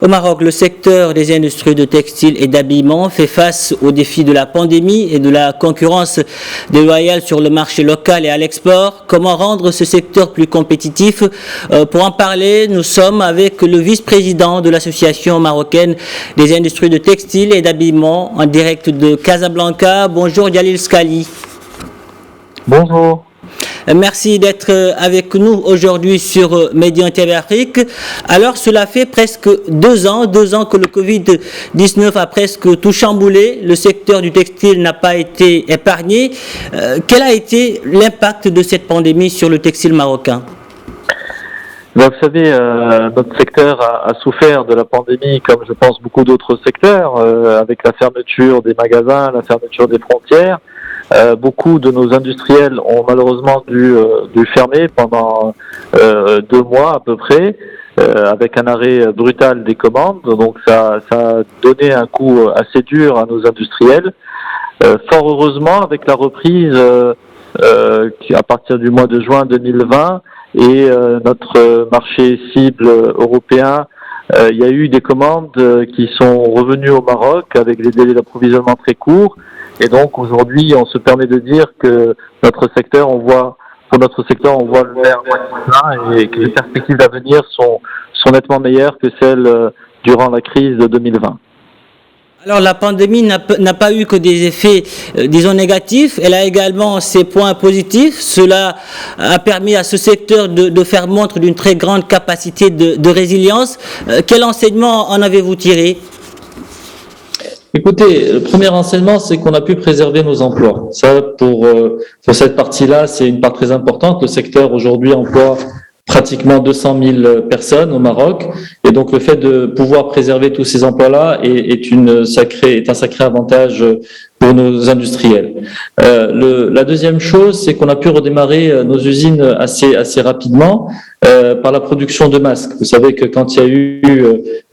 Au Maroc, le secteur des industries de textile et d'habillement fait face aux défis de la pandémie et de la concurrence déloyale sur le marché local et à l'export. Comment rendre ce secteur plus compétitif? Pour en parler, nous sommes avec le vice-président de l'Association marocaine des industries de textile et d'habillement en direct de Casablanca. Bonjour Jalil Skali. Bonjour. Merci d'être avec nous aujourd'hui sur Média TV Afrique. Alors, cela fait presque 2 ans que le Covid-19 a presque tout chamboulé. Le secteur du textile n'a pas été épargné. Quel a été l'impact de cette pandémie sur le textile marocain? Vous savez, notre secteur a souffert de la pandémie, comme je pense beaucoup d'autres secteurs, avec la fermeture des magasins, la fermeture des frontières. Beaucoup de nos industriels ont malheureusement dû fermer pendant 2 mois à peu près, avec un arrêt brutal des commandes. Donc ça a donné un coup assez dur à nos industriels. Fort heureusement, avec la reprise à partir du mois de juin 2020 et notre marché cible européen, il y a eu des commandes qui sont revenues au Maroc avec des délais d'approvisionnement très courts. Et donc aujourd'hui, on se permet de dire que pour notre secteur, on voit le verre plein et que les perspectives d'avenir sont nettement meilleures que celles durant la crise de 2020. Alors la pandémie n'a pas eu que des effets, disons, négatifs, elle a également ses points positifs. Cela a permis à ce secteur de faire montre d'une très grande capacité de résilience. Quel enseignement en avez-vous tiré ? Écoutez, le premier enseignement, c'est qu'on a pu préserver nos emplois. Ça, pour cette partie-là, c'est une part très importante. Le secteur aujourd'hui emploie pratiquement 200 000 personnes au Maroc, et donc le fait de pouvoir préserver tous ces emplois-là est un sacré avantage pour nos industriels. La deuxième chose, c'est qu'on a pu redémarrer nos usines assez rapidement par la production de masques. Vous savez que quand il y a eu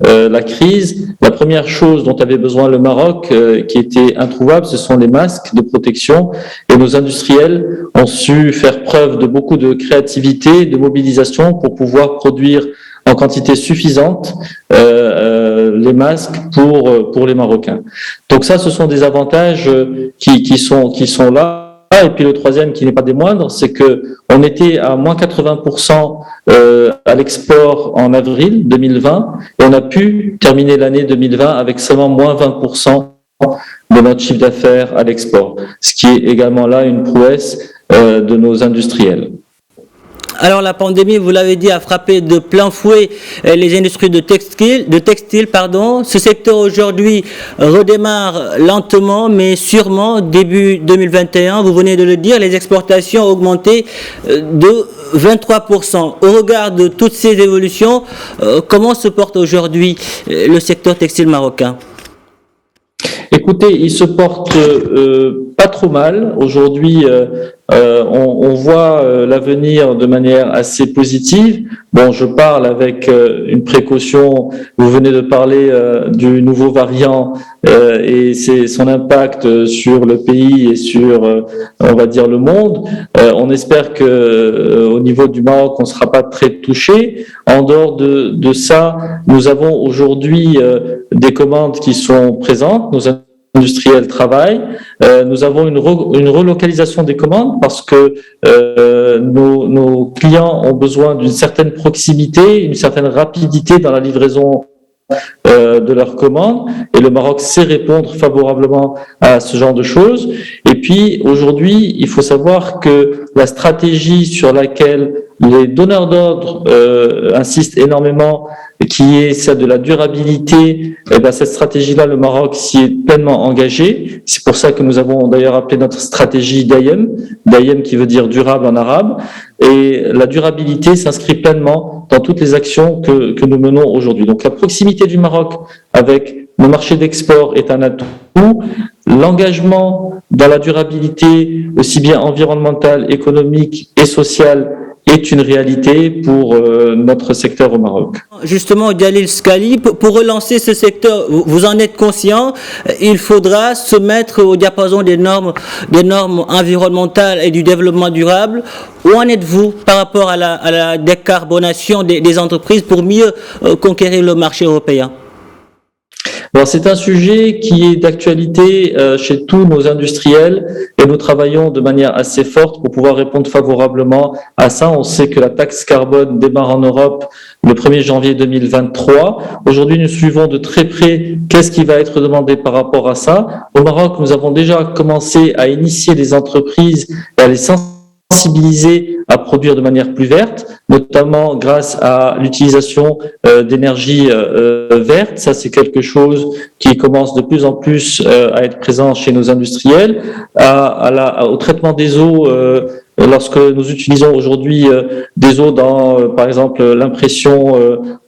la crise, la première chose dont avait besoin le Maroc, qui était introuvable, ce sont les masques de protection, et nos industriels ont su faire preuve de beaucoup de créativité, de mobilisation pour pouvoir produire en quantité suffisante les masques pour les Marocains. Donc ça, ce sont des avantages qui sont là. Et puis le troisième, qui n'est pas des moindres, c'est que on était à moins 80% à l'export en avril 2020, et on a pu terminer l'année 2020 avec seulement moins 20% de notre chiffre d'affaires à l'export, ce qui est également là une prouesse de nos industriels. Alors la pandémie, vous l'avez dit, a frappé de plein fouet les industries de textile. Ce secteur aujourd'hui redémarre lentement mais sûrement début 2021. Vous venez de le dire, les exportations ont augmenté de 23%. Au regard de toutes ces évolutions, comment se porte aujourd'hui le secteur textile marocain ? Écoutez, il se porte pas trop mal. Aujourd'hui, on voit l'avenir de manière assez positive. Bon, je parle avec une précaution. Vous venez de parler du nouveau variant et c'est son impact sur le pays et sur, on va dire, le monde. On espère que au niveau du Maroc, on ne sera pas très touché. En dehors de ça, nous avons aujourd'hui des commandes qui sont présentes. Nos industriels travaillent. Nous avons une relocalisation des commandes parce que nos clients ont besoin d'une certaine proximité, une certaine rapidité dans la livraison de leurs commandes, et le Maroc sait répondre favorablement à ce genre de choses. Et puis aujourd'hui, il faut savoir que la stratégie sur laquelle les donneurs d'ordre insistent énormément, qui est celle de la durabilité, cette stratégie-là, le Maroc s'y est pleinement engagé. C'est pour ça que nous avons d'ailleurs appelé notre stratégie Dayem qui veut dire durable en arabe. Et la durabilité s'inscrit pleinement dans toutes les actions que nous menons aujourd'hui. Donc la proximité du Maroc avec nos marchés d'export est un atout. L'engagement dans la durabilité, aussi bien environnementale, économique et sociale, est une réalité pour notre secteur au Maroc. Justement, Djalil Scali, pour relancer ce secteur, vous en êtes conscient, il faudra se mettre au diapason des normes environnementales et du développement durable. Où en êtes-vous par rapport à la décarbonation des entreprises pour mieux conquérir le marché européen? Alors, c'est un sujet qui est d'actualité chez tous nos industriels et nous travaillons de manière assez forte pour pouvoir répondre favorablement à ça. On sait que la taxe carbone démarre en Europe le 1er janvier 2023. Aujourd'hui, nous suivons de très près qu'est-ce qui va être demandé par rapport à ça. Au Maroc, nous avons déjà commencé à initier les entreprises et à les sensibiliser à produire de manière plus verte, notamment grâce à l'utilisation d'énergie verte. Ça, c'est quelque chose qui commence de plus en plus à être présent chez nos industriels. Au traitement des eaux, lorsque nous utilisons aujourd'hui des eaux dans, par exemple, l'impression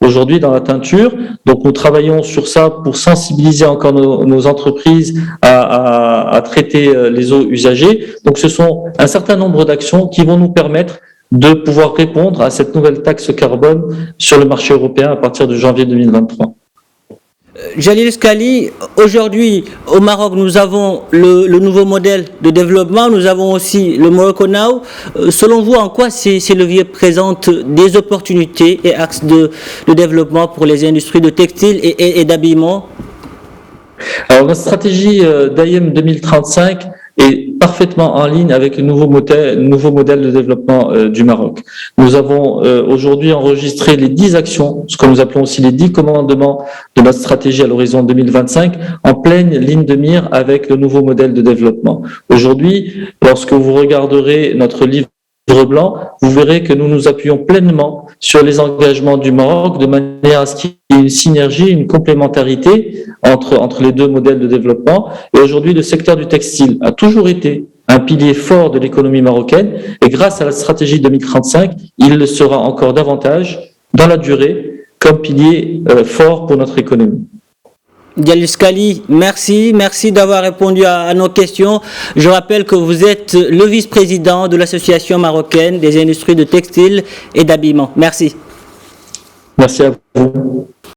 aujourd'hui dans la teinture. Donc, nous travaillons sur ça pour sensibiliser encore nos entreprises à traiter les eaux usagées. Donc, ce sont un certain nombre d'actions qui vont nous permettre de pouvoir répondre à cette nouvelle taxe carbone sur le marché européen à partir de janvier 2023. Djalil Scali, aujourd'hui au Maroc, nous avons le nouveau modèle de développement, nous avons aussi le Morocco Now. Selon vous, en quoi ces leviers présentent des opportunités et axes de développement pour les industries de textile et d'habillement? Alors, notre stratégie d'AIM 2035 est parfaitement en ligne avec le nouveau modèle de développement du Maroc. Nous avons aujourd'hui enregistré les 10 actions, ce que nous appelons aussi les 10 commandements de notre stratégie à l'horizon 2025, en pleine ligne de mire avec le nouveau modèle de développement. Aujourd'hui, lorsque vous regarderez notre livre blanc, vous verrez que nous nous appuyons pleinement sur les engagements du Maroc de manière à ce qu'il y ait une synergie, une complémentarité entre les deux modèles de développement. Et aujourd'hui, le secteur du textile a toujours été un pilier fort de l'économie marocaine et grâce à la stratégie 2035, il le sera encore davantage dans la durée comme pilier fort pour notre économie. Djalil Scali, merci d'avoir répondu à nos questions. Je rappelle que vous êtes le vice-président de l'Association marocaine des industries de textile et d'habillement. Merci. Merci à vous.